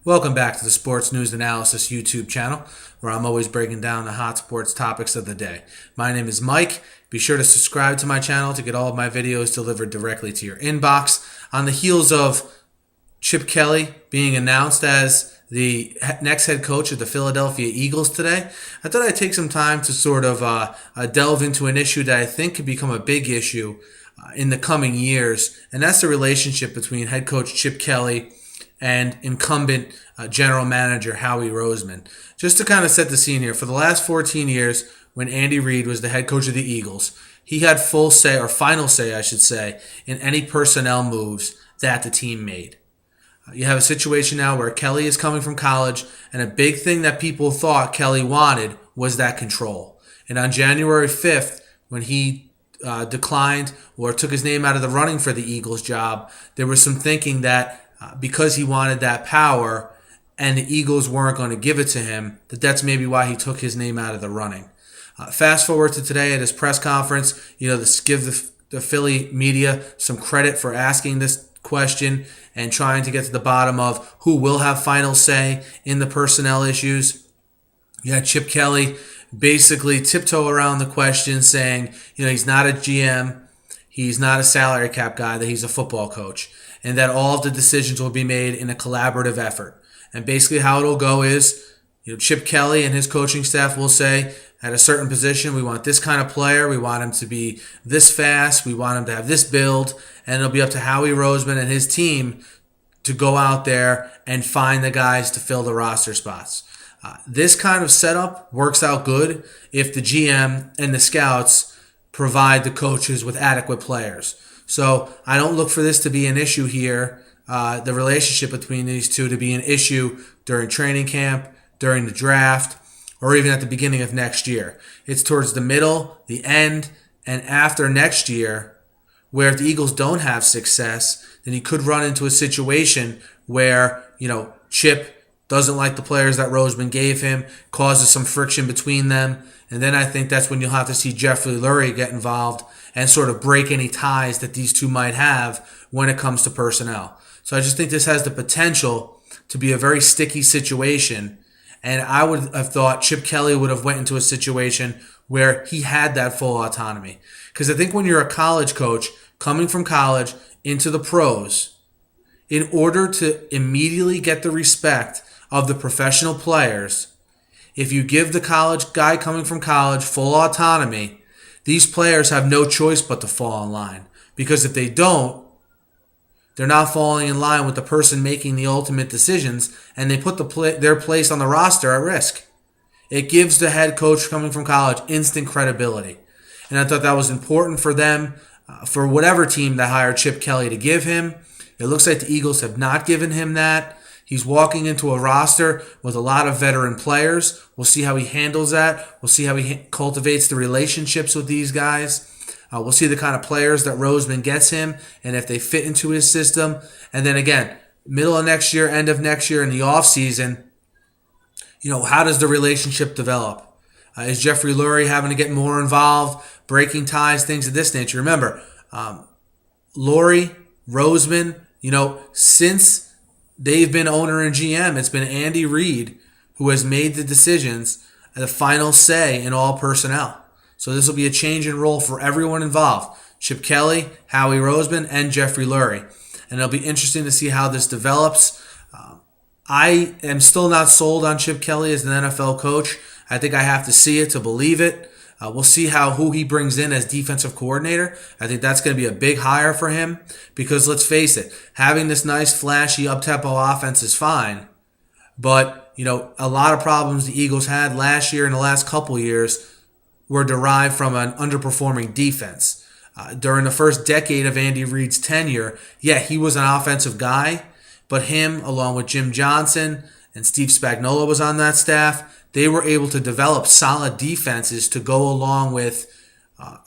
Welcome back to the Sports News Analysis YouTube channel, where I'm always breaking down the hot sports topics of the day. My name is Mike. Be sure to subscribe to my channel to get all of my videos delivered directly to your inbox. On the heels of Chip Kelly being announced as the next head coach of the Philadelphia Eagles today, I thought I'd take some time to sort of delve into an issue that I think could become a big issue in the coming years, and that's the relationship between head coach Chip Kelly and incumbent general manager Howie Roseman. Just to kind of set the scene here, for the last 14 years, when Andy Reid was the head coach of the Eagles, he had full say, or final say, I should say, in any personnel moves that the team made. You have a situation now where Kelly is coming from college, and a big thing that people thought Kelly wanted was that control. And on January 5th, when he declined or took his name out of the running for the Eagles job, there was some thinking that because he wanted that power and the Eagles weren't going to give it to him, that's maybe why he took his name out of the running. Fast forward to today at his press conference, this give the Philly media some credit for asking this question and trying to get to the bottom of who will have final say in the personnel issues. You had Chip Kelly basically tiptoe around the question saying, he's not a GM, he's not a salary cap guy, that he's a football coach, and that all of the decisions will be made in a collaborative effort. And basically how it'll go is, Chip Kelly and his coaching staff will say, at a certain position, we want this kind of player, we want him to be this fast, we want him to have this build, and it'll be up to Howie Roseman and his team to go out there and find the guys to fill the roster spots. This kind of setup works out good if the GM and the scouts provide the coaches with adequate players. So I don't look for this to be an issue here, the relationship between these two to be an issue during training camp, during the draft, or even at the beginning of next year. It's towards the middle, the end, and after next year, where if the Eagles don't have success, then you could run into a situation where, Chip doesn't like the players that Roseman gave him, causes some friction between them, and then I think that's when you'll have to see Jeffrey Lurie get involved and sort of break any ties that these two might have when it comes to personnel. So I just think this has the potential to be a very sticky situation, and I would have thought Chip Kelly would have went into a situation where he had that full autonomy. Because I think when you're a college coach coming from college into the pros, in order to immediately get the respect of the professional players, if you give the college guy coming from college full autonomy, these players have no choice but to fall in line. Because if they don't, they're not falling in line with the person making the ultimate decisions, and they put their place on the roster at risk. It gives the head coach coming from college instant credibility. And I thought that was important for them, for whatever team that hired Chip Kelly to give him. It looks like the Eagles have not given him that. He's walking into a roster with a lot of veteran players. We'll see how he handles that. We'll see how he cultivates the relationships with these guys. We'll see the kind of players that Roseman gets him and if they fit into his system. And then again, middle of next year, end of next year in the offseason, how does the relationship develop? Is Jeffrey Lurie having to get more involved, breaking ties, things of this nature? Remember, Lurie, Roseman, since they've been owner and GM, it's been Andy Reid who has made the decisions and the final say in all personnel. So this will be a change in role for everyone involved. Chip Kelly, Howie Roseman, and Jeffrey Lurie. And it'll be interesting to see how this develops. I am still not sold on Chip Kelly as an NFL coach. I think I have to see it to believe it. We'll see who he brings in as defensive coordinator. I think that's going to be a big hire for him because let's face it, having this nice, flashy, up-tempo offense is fine. But, a lot of problems the Eagles had last year and the last couple years were derived from an underperforming defense. During the first decade of Andy Reid's tenure, he was an offensive guy, but him, along with Jim Johnson and Steve Spagnuolo was on that staff, they were able to develop solid defenses to go along with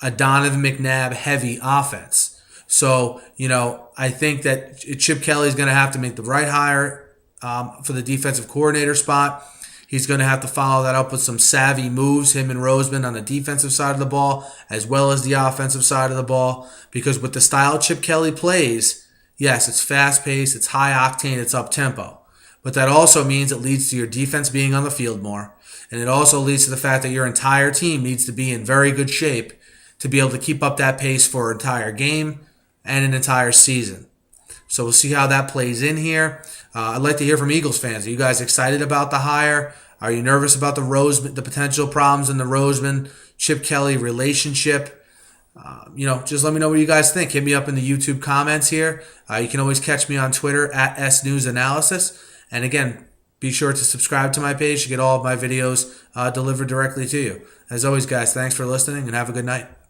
a Donovan McNabb-heavy offense. So, I think that Chip Kelly is going to have to make the right hire for the defensive coordinator spot. He's going to have to follow that up with some savvy moves, him and Roseman on the defensive side of the ball, as well as the offensive side of the ball. Because with the style Chip Kelly plays, yes, it's fast-paced, it's high-octane, it's up-tempo. But that also means it leads to your defense being on the field more. And it also leads to the fact that your entire team needs to be in very good shape to be able to keep up that pace for an entire game and an entire season. So we'll see how that plays in here. I'd like to hear from Eagles fans. Are you guys excited about the hire? Are you nervous about the potential problems in the Roseman Chip Kelly relationship? Just let me know what you guys think. Hit me up in the YouTube comments here. You can always catch me on Twitter at SNewsAnalysis. And again, be sure to subscribe to my page to get all of my videos delivered directly to you. As always, guys, thanks for listening and have a good night.